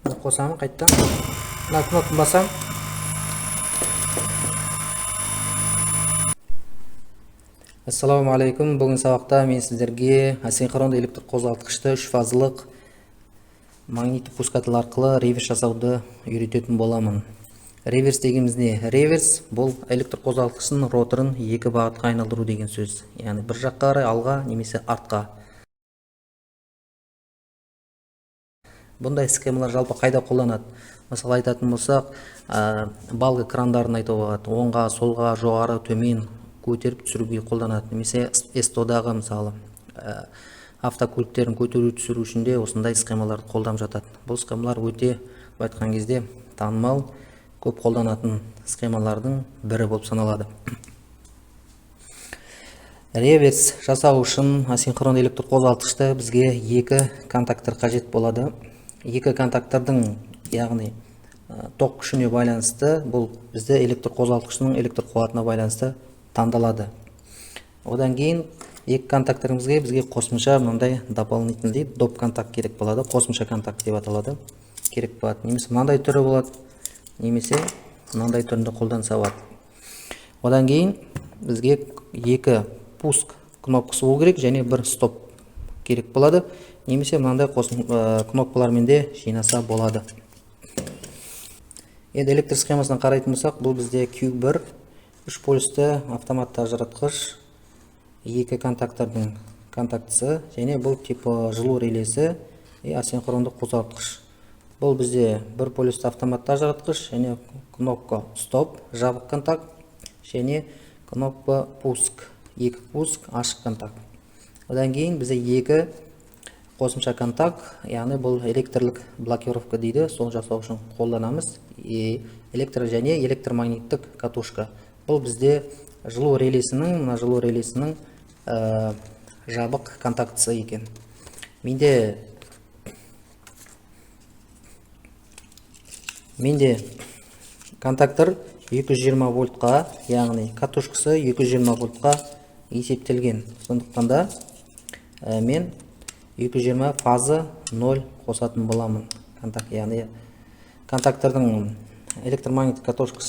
Қосамын қайттан. Мына кнопканы басамын. Ассаламу алейкум. Бүгін сабақта мен сіздерге асинхронды электр қозғалтқышты 3 фазылық магниттік пускатель арқылы реверс жасауды үйрететін боламын. Реверс дегеніміз не? Реверс бұл электр қозғалтқыштың роторын екі бағытқа айналдыру деген сөз. Яғни бір жаққа қарай алға немесе артқа. Бұндай схемалар жалпы қайда қолданады? Мысалы айтатын болсақ, балғы крандарын айтуға болады. Оңға, солға, жоғары, төмен көтеріп түсіруге қолданады. Немесе СТО-дағы мысалы автокөліктерін көтеру түсіру үшін де осындай схемаларды қолданып жатады. Бұл схемалар өте айтқан кезде танымал, көп қолданатын схемалардың бірі болып саналады. Реверс жасау үшін асинхронды электр қозғалтқышта бізге екі контактор қажет болады. Екі контактордың, яғни ток күшіне байланысты, бұл бізде электр қозғалтқышының электр қуатына байланысты таңдалады. Одан кейін екі контакторымызға бізге қосымша мынандай дополнительный доп контакт керек болады. Қосымша контакт деп аталады. Керек болады. Немесе мынандай түрі болады, немесе мынандай түрінде қолданса болады. Одан кейін бізге екі пуск кнопкасы болу керек және бір стоп керек болады. Немесе мынандай кнопкалармен де жинаса болады. Енді электр схемасына қарайтын болсақ, бұл бізде Q1 3 полюсті автоматты ажыратқыш, екі контактордың контактісі, және бұл типі жылу релесі асинхронды қозғалтқыш. Бұл бізде бір полюсті автоматты ажыратқыш, және кнопка стоп, жабық контакт, және кнопка пуск, екі пуск, ашық контакт. Одан кейін бізде екі қосымша контакт, яғни бұл электрлік блокировка дейді, сол жасау үшін қолданамыз. Электр және электромагниттік катушка. Бұл бізде жылу релесінің жабық контактысы екен. Менде контактор 220 вольтқа, яғни катушкасы 220 вольтқа есептелген. Сондықтан да мен 220 фазы 0 қосатын боламын. Яғни контактордың электромагниттік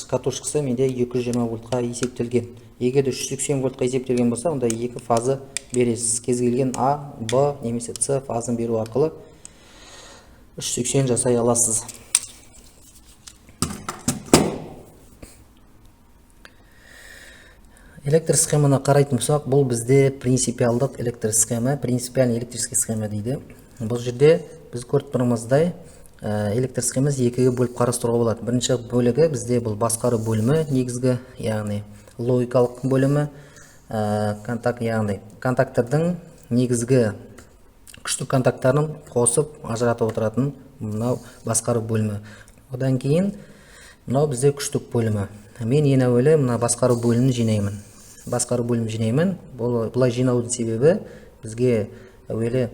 катушкасы менде 220 вольтқа есептелген. Егер 380 вольтқа есептелген болса, онда екі фазы бересіз. Кез келген А, Б немесе С фазын беру арқылы 380 жасай аласыз. Электр схеманы қарайтын болсақ, бұл бізде принципиалдық электр схема, принципиальный электрический схема дейді. Бұл жерде біз көріп тұрмыздай электр схемасы екіге бөліп қарастыруға болады. Бірінші бөлігі бізде бұл басқару бөлімі, негізгі, яғни логикалық бөлімі, яғни контактордың негізгі күшті контакттарын қосып ажыратып отыратын мынау басқару бөлімі. Одан кейін мынау бізде күштік бөлімі. Мен ең әуелі мына басқару бөлімін жинаймын. Бұлай жинаудың себебі бізге әуелі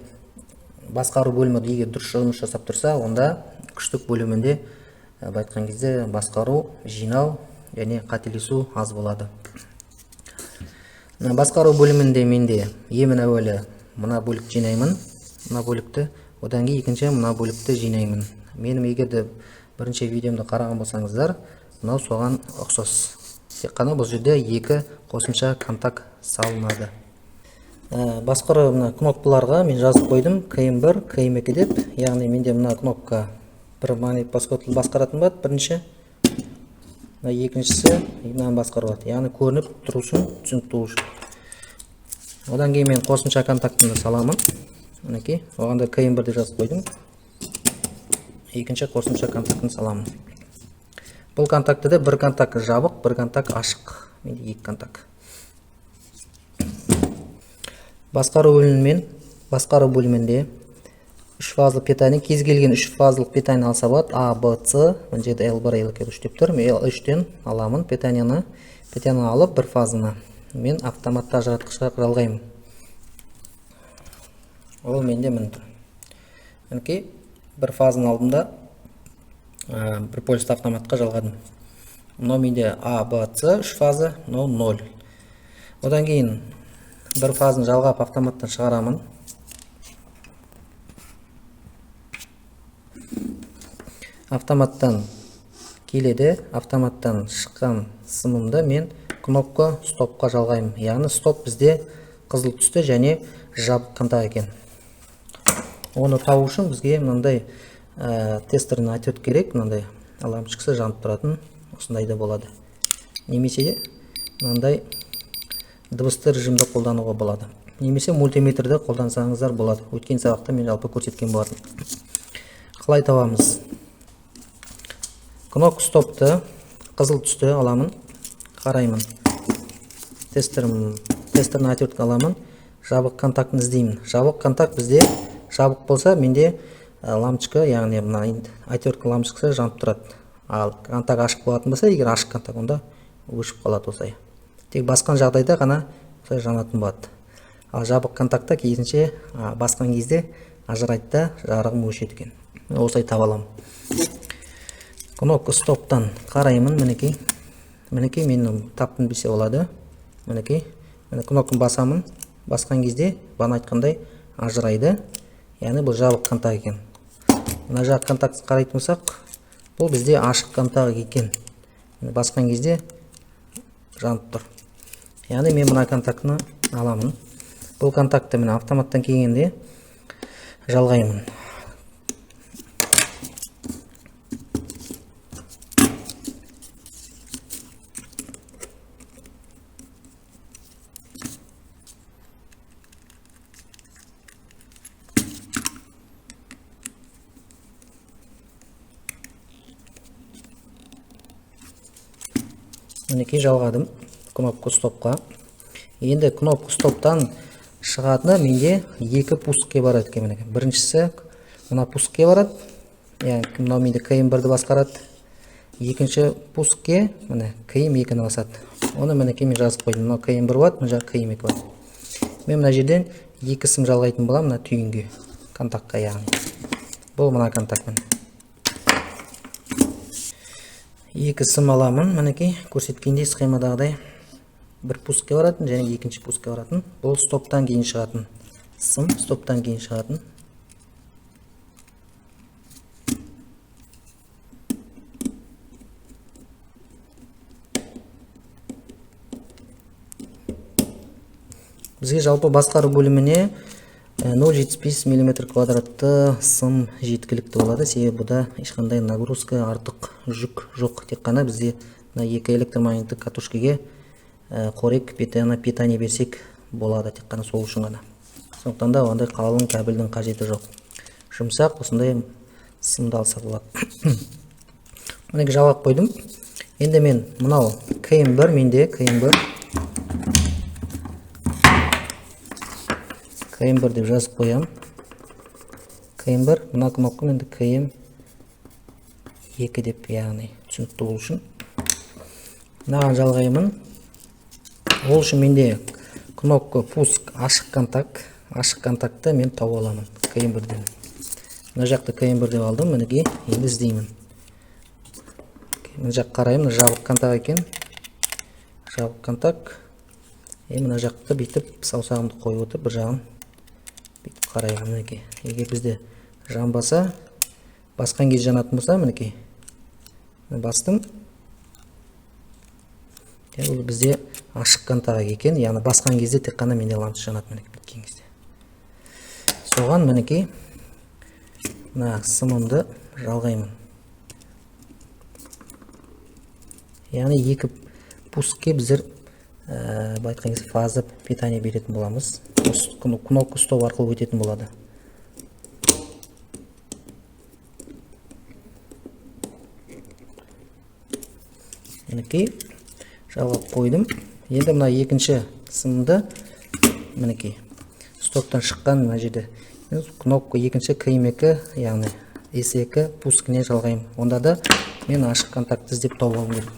басқару бөлімі егер дұрыс жұмыс жасап тұрса, онда күштік бөлімінде айтқан кезде басқару, жинау және қателесу аз болады. Басқару бөлімінде менде ең әуелі мына бөлікті жинаймын, мына бөлікті, одан кейін екінші мына бөлікті жинаймын. Менің егерде бірінші видеомды қараған болсаңыздар, мынау соған ұқсас. Тек қана бұл жерде екі қосымша контакт салынады. Басқару кнопкаларға мен жазып қойдым КМ1, КМ2 деп. Яғни менде мына кнопка бір магнит пускатель басқаратын болады, бірінші. Екіншісі мынаны басқарады. Яғни көрініп тұру үшін, түсінікті үшін. Одан кейін мен қосымша контактымды саламын. Оғанда КМ1 деп жазып қойдым. Екінші қосымша контактын саламын. Бұл контактыда бір контакт жабық, бір контакт ашық. Менде екі контакт. Басқару бөлімінде 3 фазылық питание, кез келген 3 фазылық питание алса болады. А, Б, С, мына жерде L1, L2, 3 деп тұр. Мен L3-тен аламын питаниені алып бір фазына. Мен автоматты ажыратқышқа жалғаймын. Ол менде міне тұр. Бір фазын алдымда бір полюсті автоматқа жалғадым. Мынау менде А, Б, С 3 фазы, мынау 0. Одан кейін бір фазын жалғап автоматтан шығарамын. автоматтан келеді, автоматтан шыққан сымымды мен кнопка стопқа жалғаймын. Яғни стоп бізде қызыл түсті және жабық контак екен. Оны табу үшін бізге мынандай тестерін айтып керек. Мынандай лампочкасы жанып тұратын осындай да болады. Немесе мынандай дыбысты режимді қолдануға болады. Немесе мультиметрді қолдансаңыздар болады. Өткен сабақта мен жалпы көрсеткен болатын. Қалай табамыз? Кнопка стопты қызыл түсті аламын, қараймын. Тестерін отвертка аламын, жабық контактын іздеймін. Жабық контакт бізде жабық болса, менде лампочка, яғни мына отвертка лампочкасы жанып тұрады. Ал контакт ашық болатын болса, егер ашық контакт, онда өшіп қалады осылай. Тек басқан жағдайда ғана осылай жанатын болады. Ал жабық контактта керісінше басқан кезде ажырайды да жарығым өшеді екен. Осылай таба аламын. Кнопка стоптан қараймын, мінекей. Мінекей мен таптым десе болады. Мінекей. Кнопканы басамын. Басқан кезде бана айтқандай ажырайды. Яғни бұл жабық контакт екен. Мына жабық контактты қарайтын болсақ, бұл бізде ашық контакт екен. Басқан кезде жанып тұр. Яғни мен мына контактыны аламын. Бұл контактты мен автоматтан келгенде жалғаймын. Мінекей жалғадым кнопка стопқа. Енді кнопка стоптан шығатыны менде екі пускке барады екен. Біріншісі мына пускке барады. Яғни мынау менде КМ1-ді басқарады. Екінші пускке міне КМ2-ні басады. Оны мінекей мен жазып қойдым. Мынау КМ1 болады, мына жағы КМ2 болады. Мен мына жерден екі сым жалғайтын боламын, мына түйінге, контактқа яғни. Бұл мына контактпен. Екі сым аламын, мінекей көрсеткендей схемадағыдай бір пускке баратын және екінші пускке баратын. Бұл стоптан кейін шығатын сым, стоптан кейін шығатын. Бізге жалпы басқару бөліміне 0,75 мм квадратты сым жеткілікті болады. Себебі бұда ешқандай нагрузка, артық жүк жоқ. Тек қана бізде екі электромагниттік катушкаға қорек питание берсек болады. Тек қана сол үшін ғана. Сондықтан да ондай қалың кабельдің қажеті жоқ. Жұмсақ осындай сымды алсақ болады. Мінекей жалғап қойдым. Енді мен мынау КМ1, менде КМ1 деп жазып қоям. КМ1, мына кнопка менде КМ2 деп, яғни түсінікті болу үшін. Мынаған жалғаймын. Ол үшін менде кнопка пуск ашық контакт. Ашық контактты мен тауып аламын КМ1-ден. Мына жақты КМ1 деп алдым, мінекей енді іздеймін. Мына жақ қараймын, жабық контакт екен. Жабық контакт. Мына жақты бүйтіп саусағымды қойып отыр, бір жағын бүйтіп қараймын, мінекей. Егер бізде жанбаса, басқан кезде жанатын болса, мінекей. Бастым. Бұл бізде ашық контакт екен, яғни басқан кезде тек қана менде лампочка жанады, мінекей, біткен кезде. Соған мінекей мына сымымды жалғаймын. Яғни екі пускке біздер айтқан кезде фаза питание беретін боламыз. Кнопка стоп арқылы өтетін болады. Мінекей жалғап қойдым. Енді мына екінші сымды мінекей стоптан шыққан мына жерде кнопка екінші КМ2, яғни S2 пускіне жалғаймын. Онда да мен ашық контактты іздеп тауып алуым керек.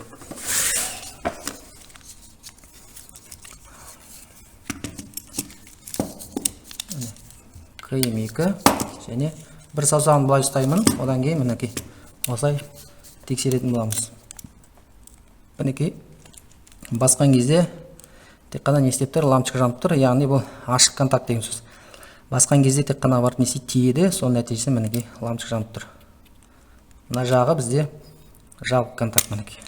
КМ2 және бір саусағымды былай ұстаймын, одан кейін мінекей осылай тексеретін боламыз. Мінекей басқан кезде тек қана не істеп тұр, лампочка жанып тұр, яғни бұл ашық контакт деген сөз. Басқан кезде тек қана барып не істейді, тиеді, сол нәтижесі мінекей лампочка жанып тұр. Мына жағы бізде жабық контакт мінекей.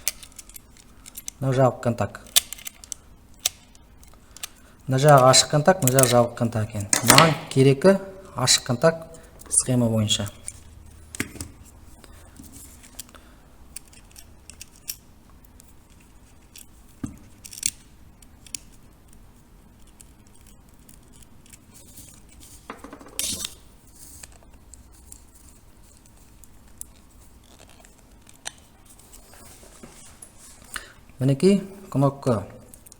Мына жабық контакт. Мына жағы ашық контакт, мына жағы жабық контакт екен. Маған керегі ашық контакт схема бойынша. Мінекей кнопка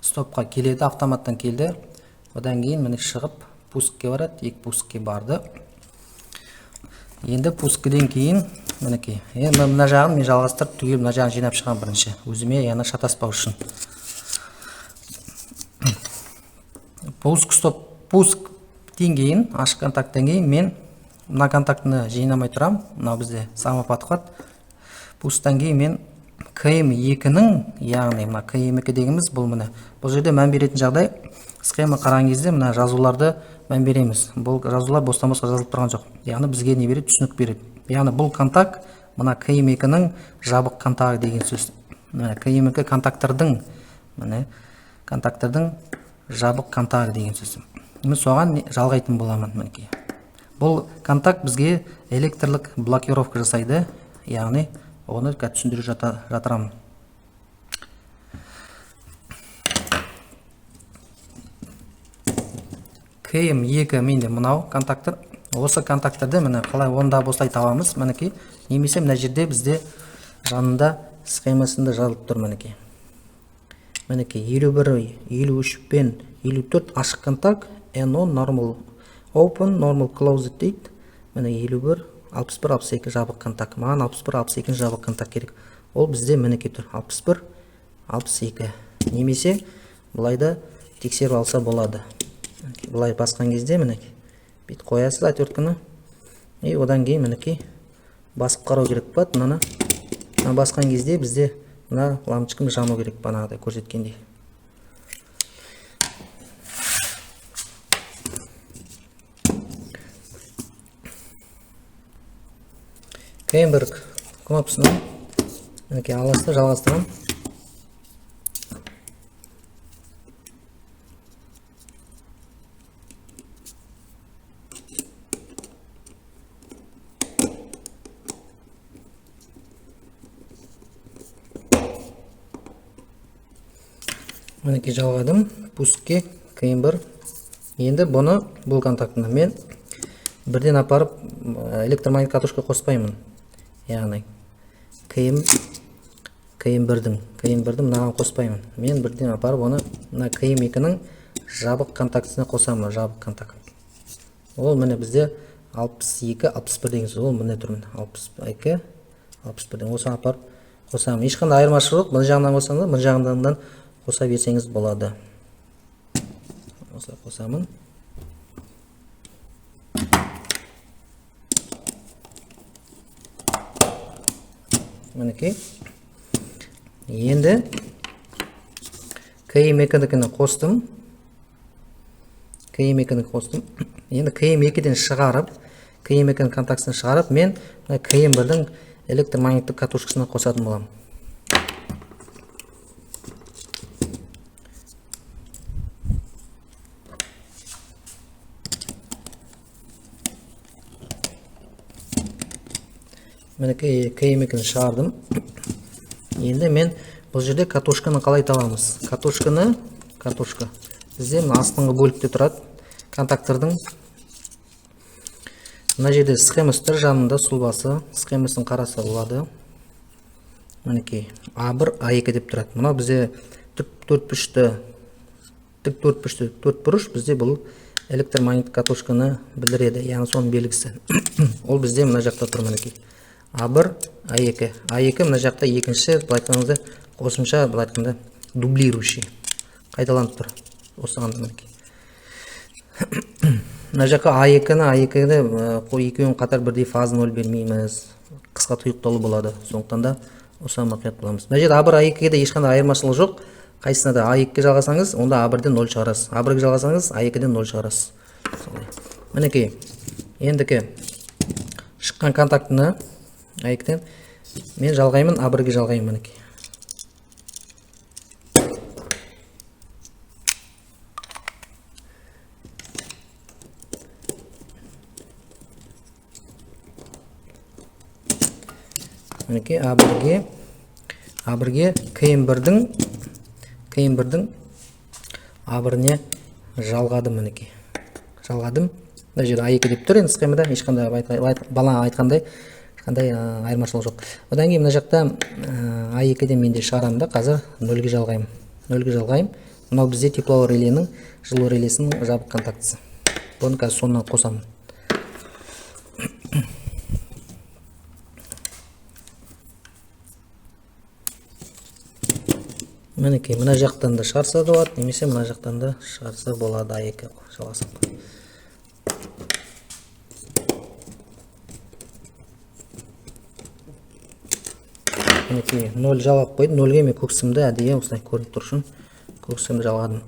стопқа келеді, автоматтан келді. Одан кейін міне шығып пускке барады, екі пускке барды. Енді пускіден кейін мінекей. Мына жағын мен жалғастырып түгел мына жағын жинап шығам бірінші. Өзіме яғни шатаспау үшін. Пусктен кейін, ашық контакттан кейін мен мына контактыны жинамай тұрам. Мынау бізде самоподход. Пусктан кейін мен КМ2-нің, яғни мына КМ2 дегеніміз бұл міне. Бұл жерде мән беретін жағдай, схема қараған кезде мына жазуларды мән береміз. Бұл жазулар бостан-босқа жазылып тұрған жоқ. Яғни бізге не береді? Түсінік береді. Яғни бұл контакт мына КМ2-нің жабық контакты деген сөз. КМ2 контакттардың жабық контакты деген сөз. Мен соған жалғайтын боламын мінекей. Бұл контакт бізге электрлік блокировка жасайды, яғни оны түсіндіріп жатырамын. КМ2 менде мынау контакттар. Осы контакттарды міне қалай онда босай табамыз мінекей. Немесе мына жерде бізде жанында схемасында жазылып тұр мінекей. Мінекей 51, 53 пен 54 ашық контакт, NO normal open, normal closed дейді. Міне 51, 61, 62 жабық контакт. Маған 61, 62 жабық контакт керек. Ол бізде мінекей тұр. 61, 62. Немесе бұлайда тексеріп алса болады. Бұлай басқан кезде мінекей. Бет қоясыз отвертканы. И одан кейін мінекей басып қарау керек болады. Мына басқан кезде бізде мына лампочканы жану керек бағанағыдай көрсеткендей. Кейінбір кнопкасына мінекей аласты жалғастырам. Мінекей жалғадым. Пускке кейінбір. Енді бұны бұл контактына мен бірден апарып электромагнит катушка қоспаймын. Яғни КМ1-дің мынаған қоспаймын. Мен бірден апарып оны мына КМ2-нің жабық контактісіне қосамын. Жабық контакт. Ол міне бізде 62, 61 деген сөз. Ол міне тұрмын. 62, 61 осы апарып қосамын. Ешқандай айырмашылық жоқ. Бұл жағынан қосаңыз, бұл жағынан қоса берсеңіз болады. Осы қосамын. Мінекей. Енді КМ2-дікіні қостым. Енді КМ2-ден шығарып, КМ2-дің контактісін шығарып, мен КМ1-дің электромагниттік катушкасына қосатын боламын. Мінекей КМ2-ні шығардым. Енді мен бұл жерде катушканы қалай табамыз? Катушка. Бізде астыңғы бөлікте тұрады. Контактордың мына жерде схемасы тұр, жанында сұлбасы. Схемасын қараса болады. Мінекей A1, A2 деп тұрады. Мына бізде тік төртбұрыш бізде бұл электромагнит катушканы білдіреді. Яғни соның белгісі. Ол бізде мына жақта тұр мінекей. A1, A2. A2 мына жақта екінші, былай айтқанда қосымша, былай айтқанда дублирующий. Қайталанып тұр. Осыған мінекей. Мына жаққа A2-ні екеуін қатар бірдей фазы 0 бермейміз. Қысқа тұйықталу болады. Сондықтан да осыған мұқият боламыз. Мына жерде A1, A2-де ешқандай айырмашылық жоқ. Қайсысына да A2-ге жалғасаңыз, онда A1-ден 0 шығарасыз. A1-ге жалғасаңыз, A2-ден 0 шығарасыз. Мінекей. Ендікі шыққан контактыны А2-тен мен жалғаймын, А1-ге жалғаймын мінекей. Мінекей А1-ге КМ1-дің А1-не жалғадым мінекей. Жалғадым. Мына жерде А2 деп тұр енді схемада, ешқандай бала айтқандай ешқандай айырмашылық жоқ. Одан кейін мына жақта А2-ден менде шығарамын да, қазір 0-ге жалғаймын. 0-ге жалғаймын. Мынау бізде тепловой реленің жылу релесінің жабық контактісі. Бұны қазір соңынан қосамын. Мінекей, мына жақтан да шығарса да болады, немесе мына жақтан да шығарса болады. А2 жалғасақ. Мінекей, 0 жалғап қойдым. 0-ге мен көксімді әдейі осылай көрініп тұр үшін көксімді жалғадым.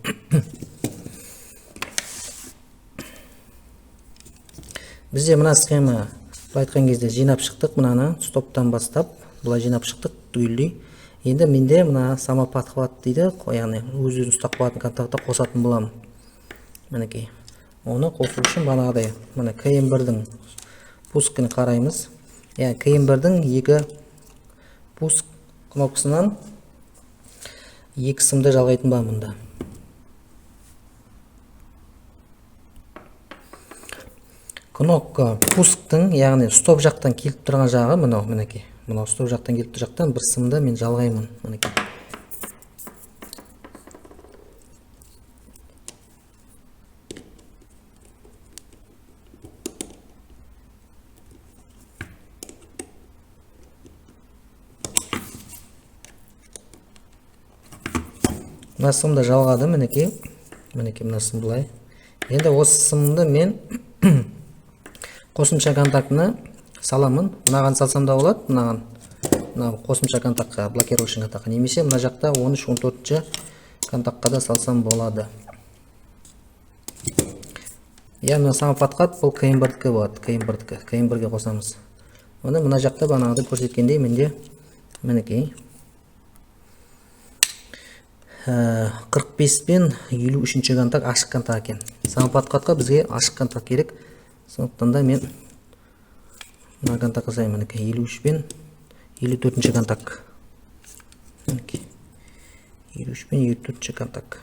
Бізде мына схема айтқан кезде жинап шықтық, мынаны стоптан бастап былай жинап шықтық түгелдей. Енді менде мына самоподхват дейді, яғни өз-өзін ұстап қалатын контактты қосатын боламын. Мінекей, оны қосу үшін бағанағыдай мына КМ1-дің пускін қараймыз. Яғни КМ1-дің 2 пуск кнопкасынан 2 сымды жалғайтын ба мұнда. Кнопка пусктың, яғни стоп жақтан келіп тұрған жағы мынау, мінекей. Мынау стоп жақтан келіп тұр жақтан бір сымды мен жалғаймын, мінекей. Мына сымды жалғадым, мінекей. Мінекей, мына сым былай. Енді осы сымды мен қосымша контактына саламын. Мынаған салсам да болады, мынаған қосымша контактқа, блокировщик контактқа, немесе мына жақта 13-14 контактқа да салсам болады. Мына самоподхват бұл КМ1-ге болады, КМ1-ге қосамыз. Оны мына жақта бағанағыдай көрсеткендей менде мінекей 45 пен 53 контакт ашық контакт екен. Самоподхватқа бізге ашық контакт керек. Сондықтан да мен мына контакт жасаймын, мінекей 53 пен 54 контакт. 53 пен 54 контакт.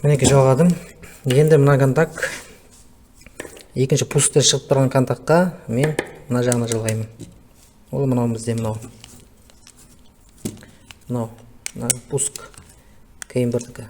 Мінекей жалғадым. Енді мына контакт екінші пусктен шығып тұрған контактқа мен мына жағына жалғаймын. Ол мынау бізде мынау. Мынау пуск КМ1-дікі.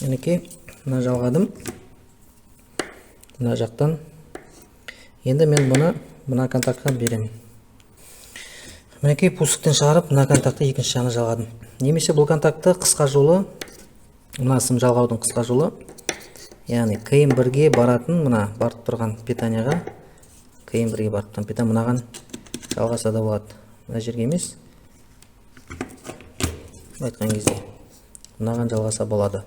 Мінекей, мына жалғадым. Мына жақтан. Енді мен бұны мына контактқа беремін. Мінекей, пусктен шығарып, мына контактты екінші жағына жалғадым. Немесе бұл контактты қысқа жолы, мына сым жалғаудың қысқа жолы, яғни КМ1-ге баратын, мына барып тұрған питанияға, КМ1-ге барып тұрған питан мынаған жалғаса да болады. Мына жерге емес, айтқан кезде мынаған жалғаса болады.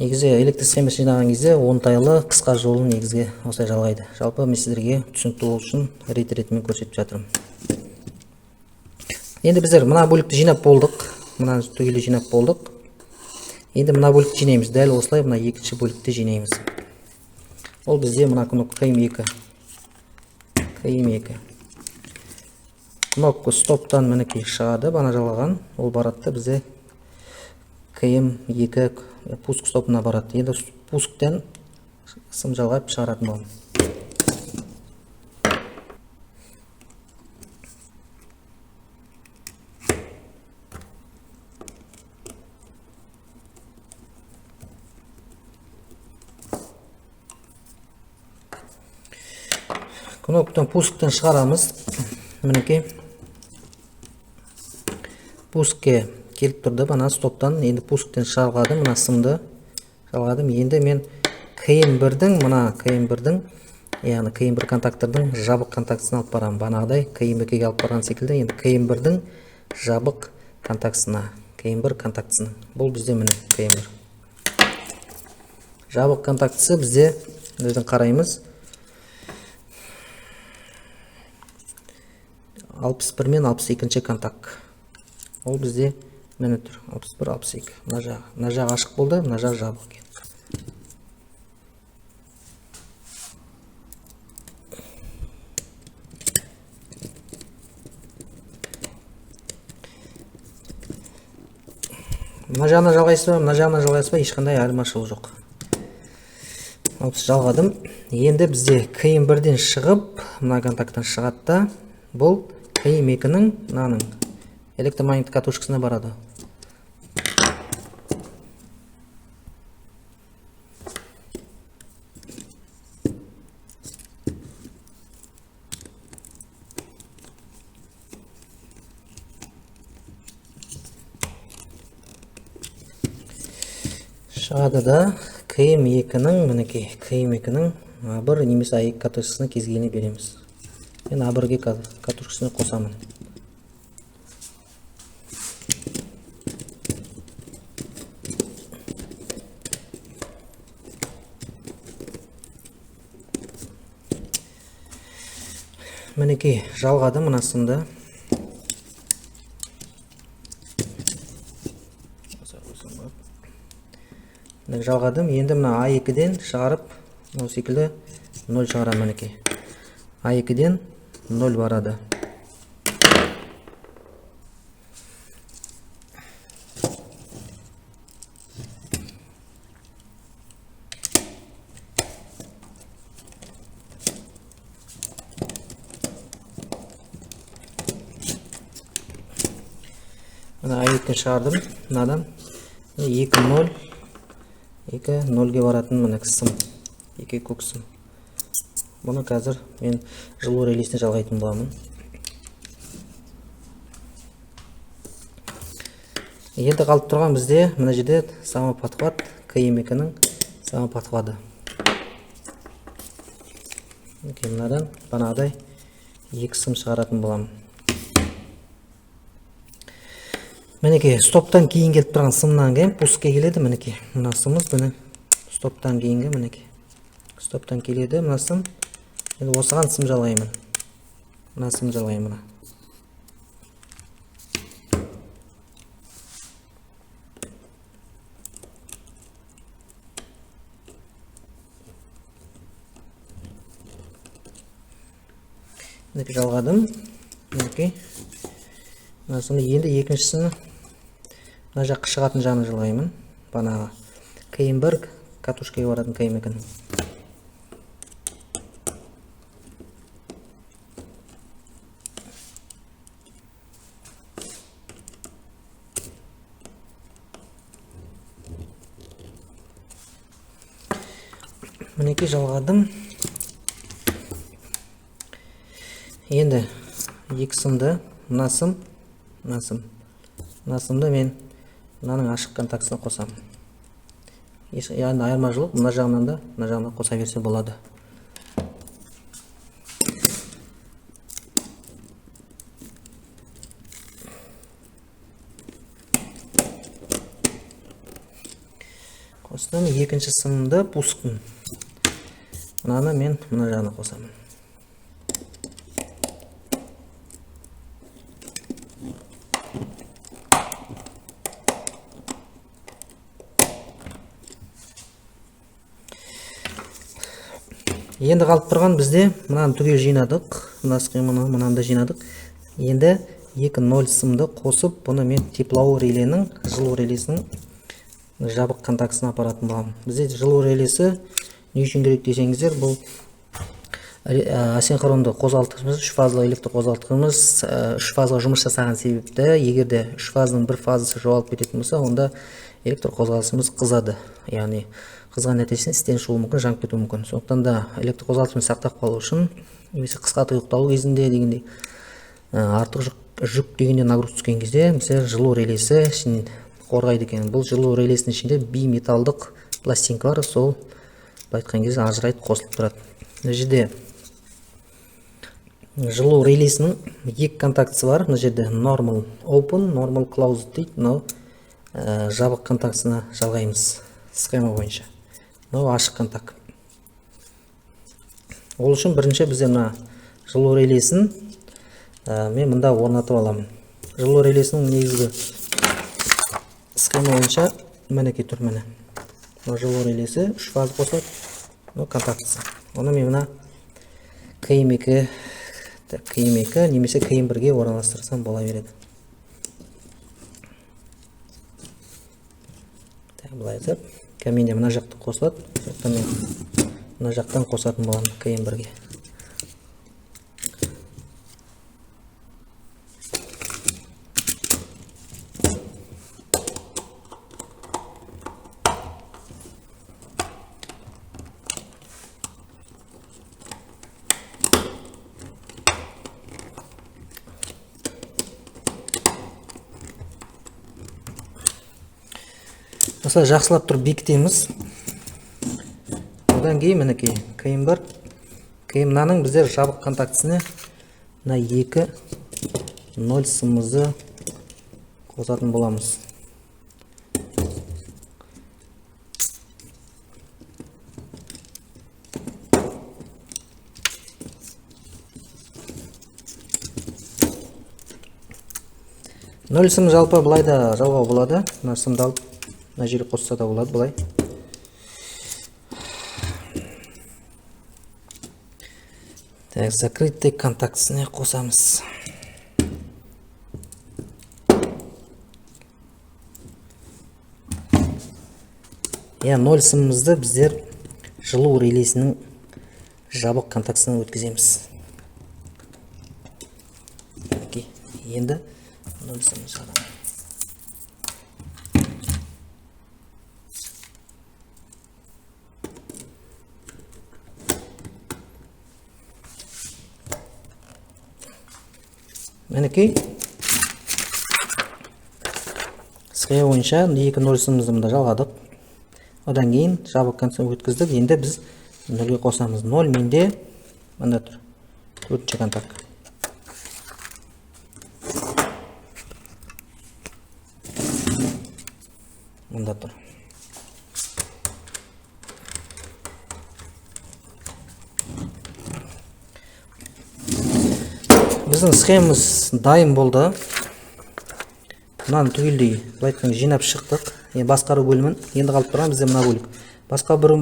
Негізі электр схемасы жинаған кезде оңтайлы қысқа жолын негізге осылай жалғайды. Жалпы мен сіздерге түсінікті болу үшін рет-ретімен көрсетіп жатырмын. Енді біздер мына бөлікті жинап болдық. Мына түгелі жинап болдық. Енді мына бөлікті жинаймыз. Дәл осылай мына екінші бөлікті жинаймыз. Ол бізде мына кнопка КМ2. Кнопка стоптан мінекей шығады, бана жалған. Ол баратты бізде КМ2 пуск стопына барады. Енді пусктен сым жалғап шығаратын боламын. кнопкадан пусктен шығарамыз. Мінекей пускке келіп тұрды, бана стоптан. Енді пусктен шығарғадым, мына сымды жалғадым. Енді мен KM1-дің, мына KM1-дің, яғни KM1 контактордың жабық контактісін алып барамын. Банағыдай KM2-ге алып барған секілді, енді KM1-дің жабық контактісіне, KM1 контактісінің. Бұл бізде міне KM1. Жабық контактісі біздің қараймыз. 61 мен 62 контакт. Ол бізде міне тұр. 61, 62. Мына жағы ашық болды, мына жағы жабық екен. Мына жағына жалғайсыз ба, мына жағына жалғайсыз ба, ешқандай айырмашылығы жоқ. Жалғадым. Енді бізде KM1-ден шығып, мына контакттан шығатта, бұл KM2-ның мынаның электромагнит катушкасына барады. Шығады да KM2-ның, мінекей KM2-ның A1 немесе A2 катушкасына кез келгеніне береміз. Мен A1-ге катушкасына қосамын. Мінекей жалғады мына сымды. Жалғадым. Енді мына A2-ден шығарып, ол секілді 0 шығарам мінекей. A2-ден 0 барады. Мына A2-ден шығардым. Мынадан 2-0 2-0-ге баратын мына сым. 2 көк сым. Бұны қазір мен жылу релесіне жалғайтын боламын. Енді қалып тұрған бізде мына жерде самоподхват, KM2-ның самоподхваты. Мынадан банағыдай 2 сым шығаратын боламын. Мінекей стоптан кейін келіп тұрған сымнан кейін пускке келеді. Мінекей мына сымыз бұны стоптан кейінгі, мінекей стоптан келеді мына сым. Енді осыған сым жалғаймын. Мына сым жалғаймын. Мінекей жалғадым. Мінекей мына сымды енді екіншісін мына жаққа шығатын жағына жалғаймын. Банағы KM1 катушкаға баратын KM2-ның. Мінекей жалғадым. Енді екі сымды, мына сымды мен мынаның ашық контактісіне қосамын. Яғни айырмашылық мына жағынан да, мына жағынан қоса берсе болады. Қостым, екінші сымды пусктың. Мынаны мен мына жағына қосамын. Енді қалып тұрған бізде мынаны түгел жинадық. Мынаны жинадық. Енді 2-0 сымды қосып, бұны мен тепловой реленің, жылу релесінің жабық контактісіне апаратын боламын. Бізде жылу релесі не үшін керек десеңіздер, бұл асинхронды қозғалтқышымыз, 3 фазалы электр қозғалтқышымыз 3 фазаға жұмыс жасаған себепті, егерде 3 фазаның бір фазасы жоғалып кететін болса, онда электр қозғалысымыз қызады. Яғни қызған нәтижесінде істен шығуы мүмкін, жанып кетуі мүмкін. Сондықтан да электр қозғалысымызды сақтап қалу үшін немесе қысқа тұйықталу кезінде дегендей артық жүк дегенде нагрузка түскен кезде бізде жылу релесі ішін қорғайды екен. Бұл жылу релесінің ішінде биметалдық пластинка бар, сол былай айтқан кезде ажырайды, қосылып тұрады. Мына жерде жылу релесінің екі контактісі бар. Мына жерде normal open, normal closed дейді. Мынау жабық контактісіне жалғаймыз схема бойынша. Мынау ашық контакт. Ол үшін бірінші бізде мына жылу релесін мен мында орнатып аламын. Жылу релесінің негізгі схема бойынша мінекей тұр міне. Жылу релесі 3 фаза қосылады. Мынау контактісі. Оны мен мына КМ2 немесе КМ1-ге орналастырсам бола береді. Былай айтып, менде мына жақты қосылады. Мен мына жақтан қосатын боламын КМ1-ге. Осылай жақсылап тұрып бекітеміз. Одан кейін мінекей КМ1, КМ-наның біздер жабық контактісіне мына 2,0 сымымызды қосатын боламыз. Нөл сым жалпы былай да жалғау болады. Мына сымды алып мына жерге қосса да болады былай. Так, закрытый контактісіне қосамыз. Нөл сымымызды біздер жылу релесінің жабық контактісіне өткіземіз. Енді нөл сымын шығарамыз. Мінекей схема бойынша 2,0 сымымызды мында жалғадық. Одан кейін жабық контактісіне өткіздік. Енді біз нөлге қосамыз. 0 менде мында тұр. Төртінші контакт. Мында тұр. Біздің схемамыз дайын болды. Мынаны түгелдей былай айтқанда жинап шықтық. Басқару бөлімін. Енді қалып тұрған бізде мына бөлік. Басқа бір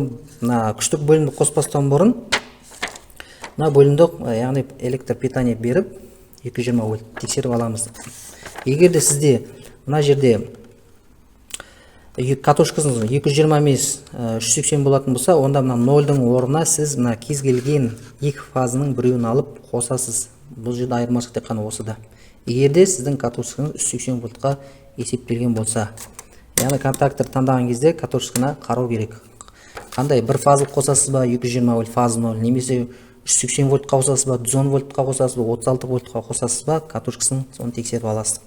күштік бөлімді қоспастан бұрын мына бөлімді, яғни электр питание беріп 220 вольт тексеріп аламыз. Егер де сізде мына жерде катушкасыңыз 220 емес 380 болатын болса, онда мына 0-дің орнына сіз мына кез келген екі фазының біреуін алып қосасыз. Бұл жерде айырмашылық тек қана осыда. Егер де сіздің катушкаңыз 380 вольтқа есептелген болса, яғни контактор таңдаған кезде катушканы қарау керек. Қандай бір фазалық қосасыз ба, 220 вольт фазы 0, немесе 380 вольтқа қосасыз ба, 110 вольтқа қосасыз ба, 36 вольтқа қосасыз ба, катушкасын соны тексеріп аласыз.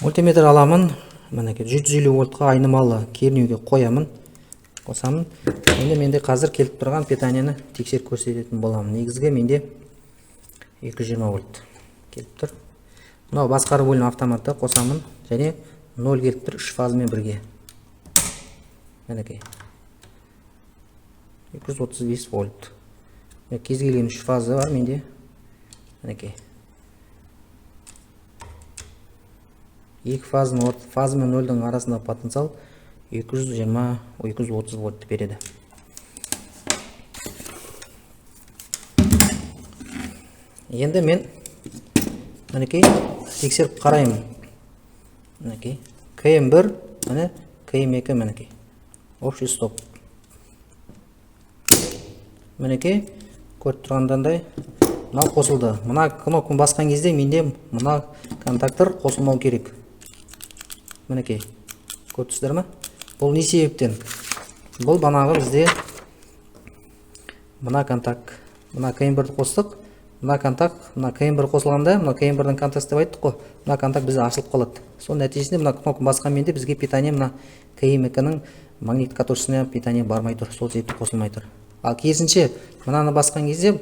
Мультиметр аламын, мінекей 150 вольтқа айнымалы кернеуге қоямын, қосамын. Енді менде қазір келіп тұрған питаниені тексеріп көрсететін боламын. Негізгі менде 220 вольт келіп тұр. Мынау басқару бөлім автоматты қосамын, және 0 келіп тұр 3 фазымен бірге. Мінекей 235 вольт. Кез келген 3 фазы бар менде. Мінекей. Екі фазы мен 0-дің арасында потенциал 220-230 вольт береді. Енді мен мінекей тексеріп қараймын. Мінекей КМ1, міне КМ2 мінекей. Общий стоп. Мінекей көріп тұрғандандай мынау қосылды. Мына кнопканы басқан кезде менде мына контактор қосылмау керек. Мінекей көріп тұрсыздар ма? Бұл не себептен? Бұл банағы бізде мына контакт, мына K1-ді қостық, мына контакт, мына K1 қосылғанда, мына K1-дің контакты деп айттық қой, мына контакт бізде ашылып қалады. Сол нәтижесінде мына кнопка басқанмен бізге питание мына K2-ның магнит катушкасына питание бармай тұр, сол себепті қосылмай тұр. Ал керісінше, мынаны басқан кезде,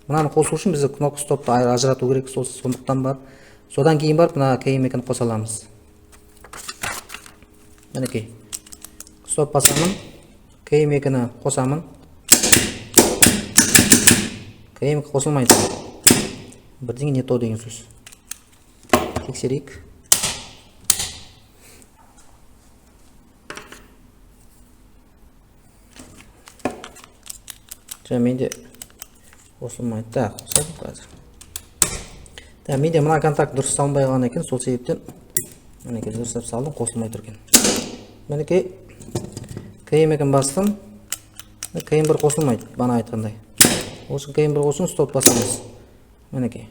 мынаны қосу үшін бізде кнопка стопты ажырату керек, сондықтан бар. Содан кейін барып мына K2-ні қоса аламыз. Мінекей. Стоп басамын, K2-ні қосамын. K2 қосылмайды. Бірдеңе не то деген сөз. Тексерейік. Менде қосылмайды. Так, қосадық қазір. Менде мына контакт дұрыс салынбай қалған екен, сол себептен мінекей дұрыстап салдым, қосылмай тұр екен. Мінекей K2-ні бастым. K1 қосылмайды, бана айтқандай. Осы K1 қосын, стоп басамыз. Мінекей.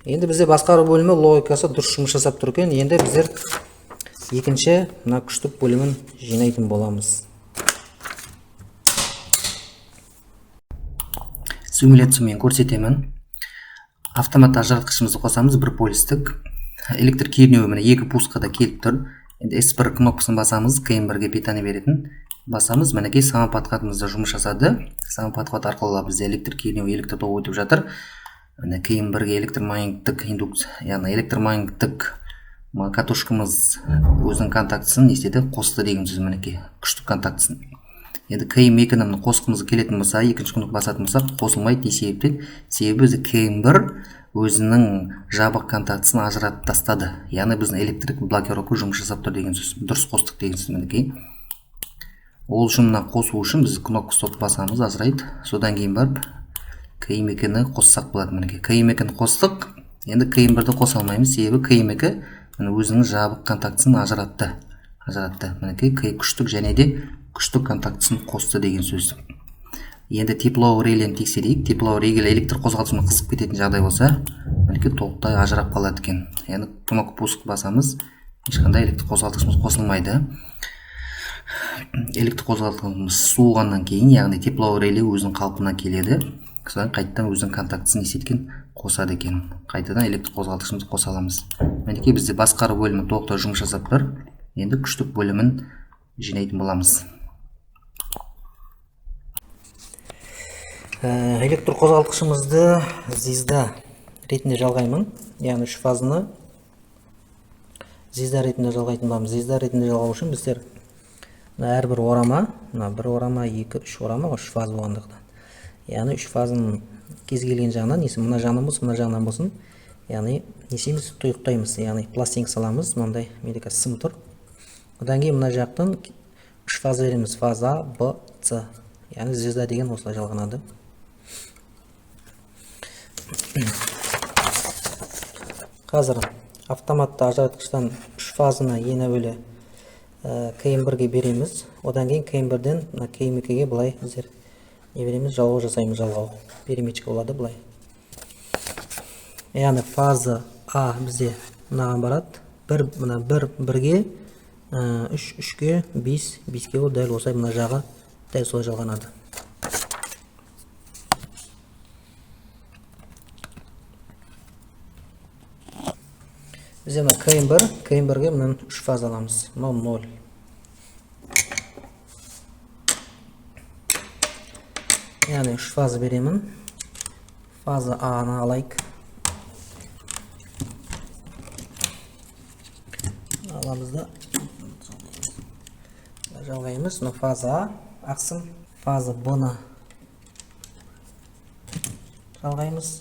Енді бізде басқару бөлімі логикасы дұрыс жұмыс жасап тұр екен. Енді біздер екінші мына күштік бөлімін жинайтын боламыз. Симуляциямен көрсетемін. Автомат ажыратқышымызды қосамыз, бір полистік. Электр кернеуі міне екі пускада келіп тұр. Енді S1 кнопкасын басамыз, K1-ге питание беретін. Басамыз, мінекей самопат қатымызда жұмыс жасады. Самопат қат арқылы бізде электр кернеуі электр тоғы өтіп жатыр. Міне K1-ге электромагниттік индукция, яғни электромагниттік катушкамыз өзінің контактысын естеді, қосты деген сөз, мінекей күштік контактысын. Енді K2-ні қосқымыз келетін болса, екінші кнопка басатын болсақ, қосылмайды. Себебі бізде K1 өзінің жабық контактысын ажыратып тастады. Яғни біздің электрик блокировка жұмыс жасап тұр деген сөз. Дұрыс қостық деген сөз, мінекей. Ол үшін мына қосу үшін біз кнопка стоп басамыз, ажырайды. Содан кейін барып K2-ні қоссақ болады, мінекей. K2-ні қостық. Енді K1-ді қоса алмаймыз, себебі K2 өзінің жабық контактысын ажыратты. Мінекей күштік және де күштік контактысын қосты деген сөз. Енді тепловой релені тексерейік. Тепловой реле электр қозғалтқышына қызып кететін жағдай болса, мінекей толықтай ажырап қалады екен. Енді кнопка пуск басамыз, ешқандай электр қозғалтқышымыз қосылмайды. Электр қозғалтқышымыз суығаннан кейін, яғни тепловой реле өзінің қалпына келеді. Содан қайтадан өзінің контактысын есеткен қосады екен. Қайтадан электр қозғалтқышымызды қоса аламыз. Мінекей бізде басқару бөлімі толықтай жұмыс жасап тұр. Енді күштік бөлімін жинайтын боламыз. Электр қозғалтқышымызды звезда ретінде жалғаймын. Яғни үш фазаны звезда ретінде жалғайтын боламыз. Звезда ретінде жалғау үшін біздер әрбір орама, бір орама, екі, үш орама, үш фаз болғандықтан. Яғни үш фазын кез келген жағынан, мына жағынан болсын, мына жағынан болсын, яғни несеміз тұйықтаймыз, яғни пластинка саламыз, мынандай медика сым тұр. Одан кейін мына жақтан үш фаза береміз, фаза Б, С. Яғни звезда деген осылай жалғанады. Қазір автоматты ажыратқыштан үш фазына ең әуелі K1-ге береміз. Одан кейін K1-ден K2-ге былай біздер не береміз, жалғау жасаймыз, жалғау. Переметчика болады бұлай. Яғни фаза А бізде мынаған барады. Бірге, үшке, беске ол дәл осылай мына жағы дәл солай жалғанады. Бізде K1-ге мұнан үш фаз аламыз. 0. Яғни үш фаза беремін. Фаза А-ны алайық. Аламыз да жалғаймыз. Фаза А ақсым. Фаза Б-ны жалғаймыз.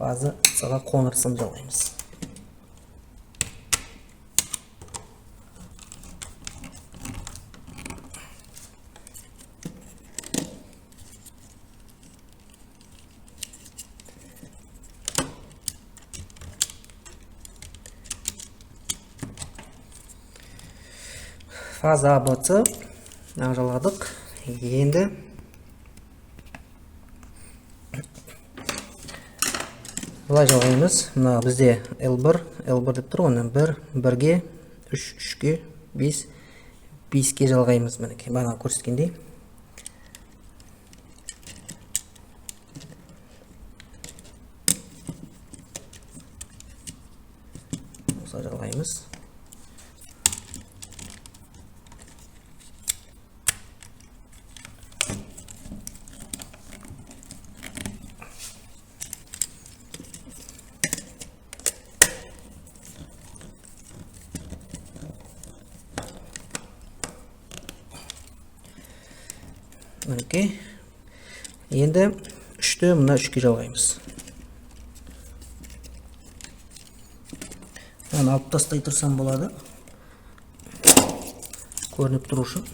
Фаза С-ға қоңырсын жалғаймыз. Фаза АБЦ жалғадық. Енді Былай жалғаймыз. Мына бізде L1 деп тұр ғой. 1, 1-ге, 3, 3-ге, 5, 5-ге жалғаймыз. Мінекей, бағана көрсеткендей. Осылай жалғаймыз. Мінекей. Енді 3-ті мына 3-ге жалғаймыз. Оны алып тастай тұрсам болады. Көрініп тұру үшін.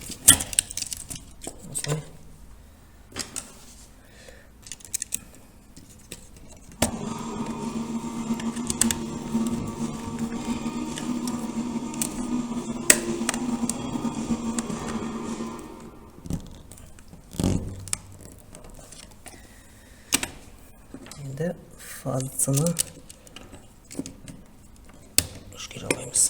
Осылай. Енді фазаны 3-ге жалғаймыз.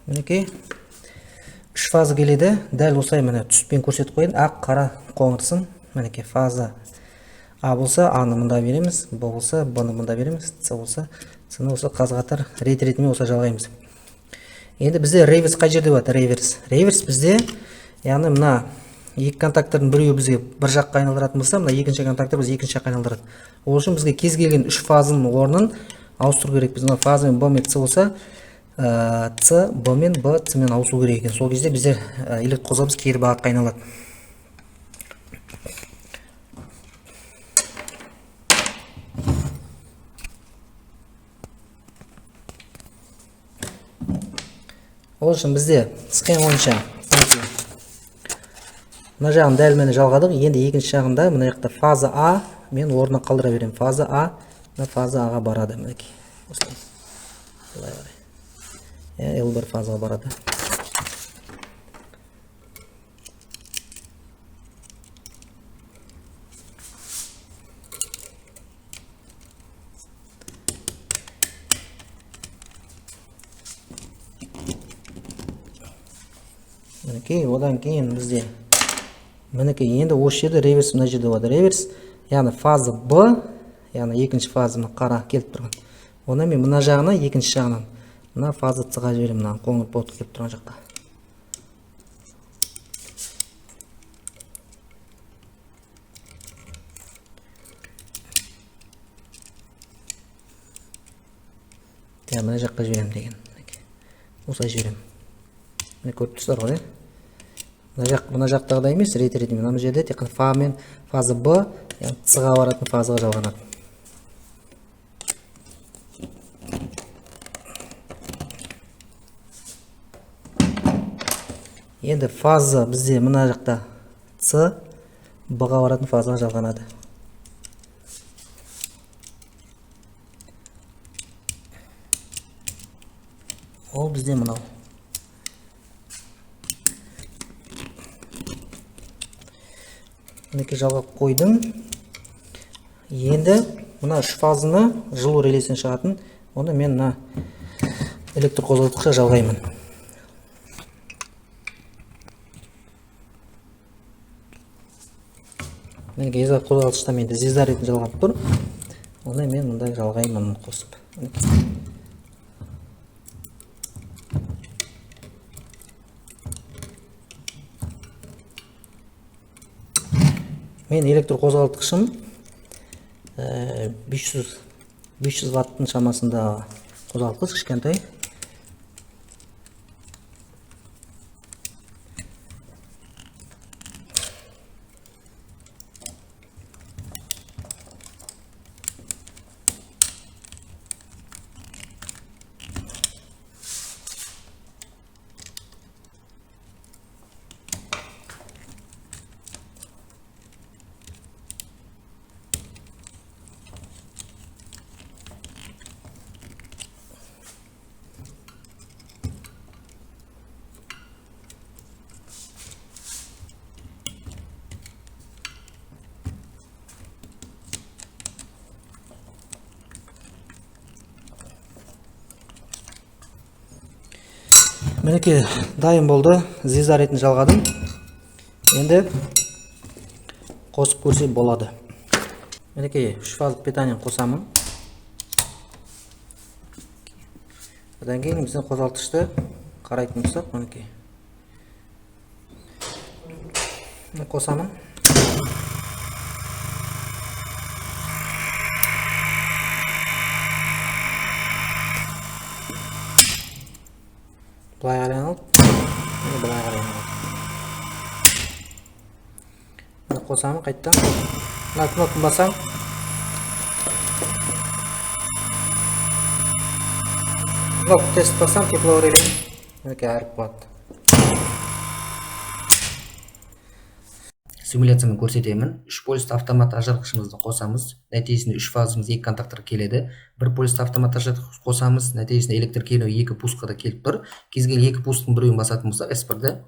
Мінекей, 3 фаза келеді. Дәл осылай міне түспен көрсетіп қойын. Ақ, қара, қоңырсын. Мінекей, фаза А болса, А-ны мұнда береміз. Б болса, Б-ны мұнда береміз. С болса, С-ны осы қаз-қатар рет-ретімен осы жалғаймыз. Енді бізде реверс қай жерде болады? Реверс бізде, яғни мына екі контактордың біреуі бізге бір жаққа айналдыратын болса, мына екінші контактор біз екінші жаққа айналдырады. Ол үшін бізге кез келген 3 фазаның орнын ауыстыру керек. Біз мына фазамен Б мен С болса, С, Б мен Б, С мен ауысу керек екен. Сол кезде біздер электр қозғалыс кері бағытқа айналады. Ол үшін бізде схема бойынша мына жағын дәлмені жалғадық. Енді екінші жағында мына жақта фаза А мен орнына қалдыра беремін. Фаза А, мына фаза Аға барады. Мінекей. Осылай. L1 фазаға барады. Мінекей, одан кейін бізде мінекей, енді осы жерде реверс мына жерде болады. Реверс, яғни фаза Б, яғни екінші фаза мына қара келіп тұрған. Онан мен мына жағына, екінші жағынан мына фаза С-ға жіберемін, мына қоңыр болт келіп тұрған жаққа. Мына жаққа жіберемін деген. Осылай жіберемін. Міне көріп тұрсыздар ғой, мына жақтағыдай емес, рет-ретімен. Мына жерде тек фа мен фаза Б, яғни С-ға баратын фазаға жалғанады. Енді фаза бізде мына жақта С, Б-ға баратын фазаға жалғанады. Ол бізде мынау. Мінекей жалғап қойдым. Енді мына 3 фазаны жылу релесінен шығатын, оны мен мына электр қозғалтқышқа жалғаймын. Мінекей қозғалтқышта менде звезда ретінде жалғап тұр. Оны мен мұндай жалғаймын қосып. Мен электр қозғалтқышым 500 ваттың шамасында қозғалтқыш, кішкентай. Мінекей дайын болды. Зиза ретін жалғадым. Енді қосып көрсе болады. Мінекей 3 фазалық питаниені қосамын. Одан кейін біздің қозғалтқышты қарайтын болсақ, мінекей қосамын. Былай қарай алып, былай қарай алып. Қосамын қайттан. Мына кнопканы басам. Кнопка тест басам, тепло режим. Мінекей айырып болады. Симуляцияны көрсетемін. 3 полюсті автомат ажыратқышымызды қосамыз. Нәтижесінде 3 фазымыз 2 контакторға келеді. 1 полюсті автомат ажыратқыш қосамыз. Нәтижесінде электр кернеу 2 пускада келіп тұр. Кез келген 2 пусктың біреуін басатын болсақ, S1-ді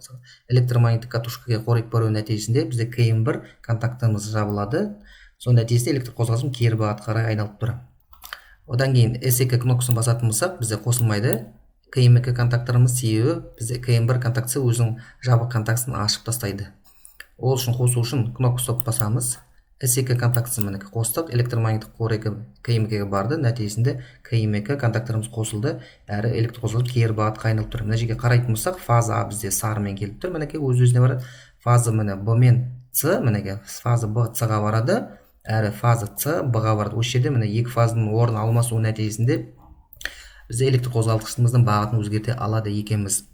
электромагниттік катушкаға қорек бару нәтижесінде бізде KM1 контактымыз жабылады. Сол нәтижесінде электр қозғалысым кері бағытқа қарай айналып тұр. Одан кейін S2 кнопкасын басатын болсақ, бізде қосылмайды. KM2 контакторымыз себебі бізде KM1 контактысы өзінің жабық контактысын ашып тастайды. Ол үшін қосу үшін кнопка стоп басамыз. S2 контактысын мінекей қостық, электромагниттік қорегі KM2-ге барды. Нәтижесінде KM2 контакторымыз қосылды, әрі электр қозғалып кері бағытқа айналып тұр. Мына жерге қарайтын болсақ, фаза А бізде сарымен келіп тұр. Мінекей өз-өзіне барады. Фаза міне Б мен С, мінекей фаза Б С-ға барады, әрі фаза С Б-ға барады. Осы жерде міне екі фазаның орын алмасуы нәтижесінде біз электр қозғалтқышымыздың бағытын өзгерте алады екенбіз.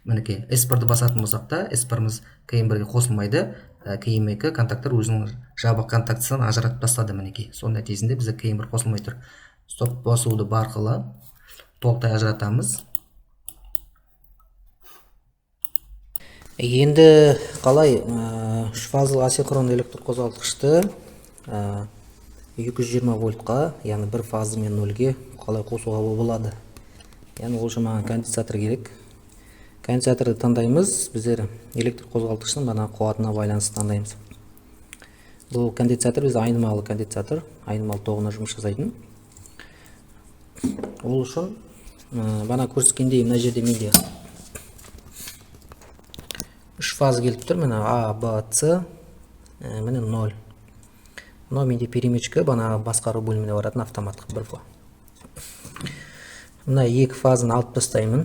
Мінекей S1-ді басатын болсақ та, S1-міз KM1-ге қосылмайды. KM2 контактор өзінің жабық контактысын ажыратып тастады мінекей. Сол нәтижесінде бізде KM1 қосылмай тұр. Стоп басуды арқылы толықтай ажыратамыз. Енді қалай 3 фазалық асинхронды электр қозғалтқышты 220 вольтқа, яғни бір фазы мен нөлге қалай қосуға болады? Яғни ол үшін маған конденсатор керек. Конденсаторды таңдаймыз. Біздер электр қозғалтқыштың бана қуатына байланысты таңдаймыз. Бұл конденсатор бізде айнымалы конденсатор, айнымалы тоғына жұмыс жасайтын. Ол үшін бана көрсеткендей мына жерде менде 3 фаза келіп тұр. Міне А, Б, С, міне 0. Мынау менде перемечка, бана басқару бөліміне баратын автоматтық бір фаза. Мына 2 фазаны алып тастаймын.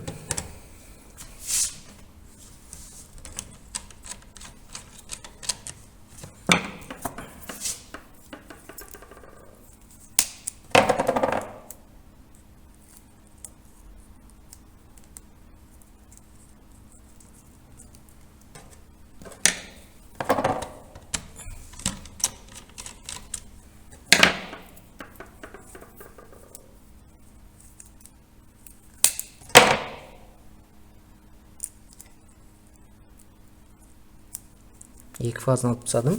Екі фазаны алып тастадым.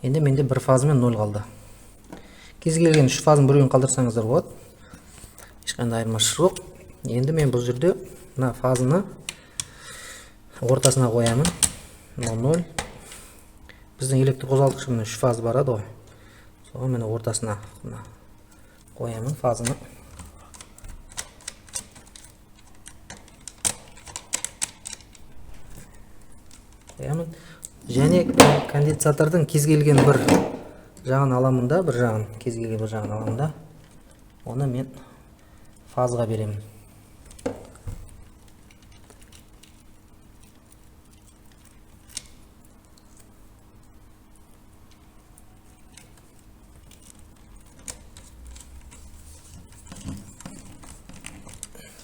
Енді менде бір фаза мен 0 қалды. Кез келген 3 фазаның біреуін қалдырсаңыздар болады. Ешқандай айырмашылық жоқ. Енді мен бұл жерде мына фазаны ортасына қоямын. 0. Біздің электр қозғалтқышының 3 фаза барады ғой. Соған мен ортасына қоямын фазаны. Және конденсатордың кез келген бір жағын аламын да, кез келген бір жағын аламын да, оны мен фазға беремін.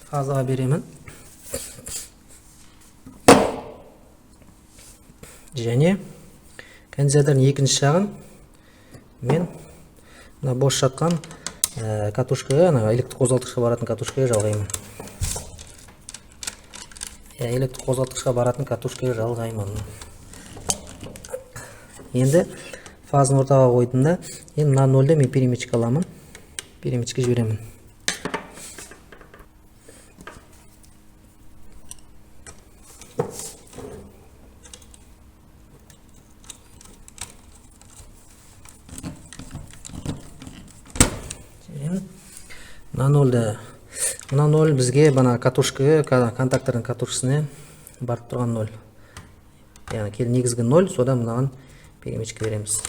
Фазға беремін. Және конденсатордың екінші жағын мен бос жатқан катушкаға, электр қозғалтқышқа баратын катушкаға жалғаймын. Электр қозғалтқышқа баратын катушкаға жалғаймын. Енді фазаны ортаға қойдым да, енді мына 0-ді мен перемечке аламын. Перемечке жіберемін. Мына 0-ді Мына 0 бізге бана катушкаға, контактордың катушкасына барып тұрған 0. Яғни негізгі 0, содан мынаған перемычка береміз.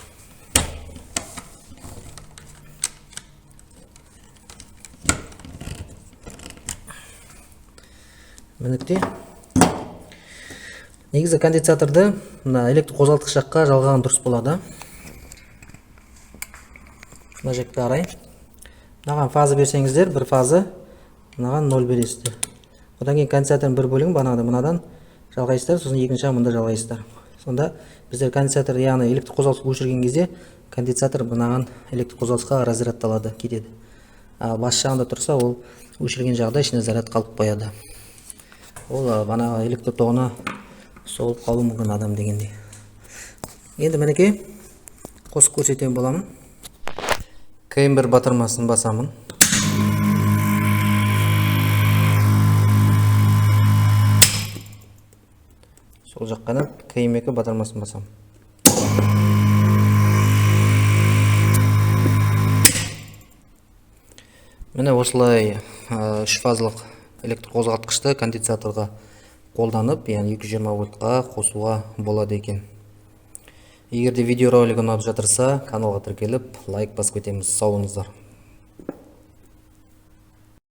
Мінекте негізі конденсаторды мына электр қозғалтқыш жаққа жалғаған дұрыс болады. Мына жаққа қарай. Мынаған фаза берсеңіздер, бір фаза, мынаған 0 бересіздер. Одан кейін конденсатордың бір бөлігін мынадан жалғайсыздар, сосын екінші мында жалғайсыздар. Сонда біздер конденсатор, яғни электр қозғалтқышты өшірген кезде конденсатор мынаған электр қозғалтқышқа разрядталады, кетеді. Ал бас жағында тұрса, ол өшірген жағда ішіне заряд қалып қояды. Ол бана электр тоғына соғылып қалуы мүмкін адам дегендей. Енді мінекей қосып көрсетем боламын. К1 батырмасын басамын. Сол жаққадан К2 батырмасын басамын. Міне осылай 3 фазалық электр қозғалтқышты конденсаторға қолданып, яғни 220 вольтқа қосуға болады екен. Егер де видеоролик ұнап жатырса, каналға тіркеліп, лайк басып кетеміз. Сау болыңыздар.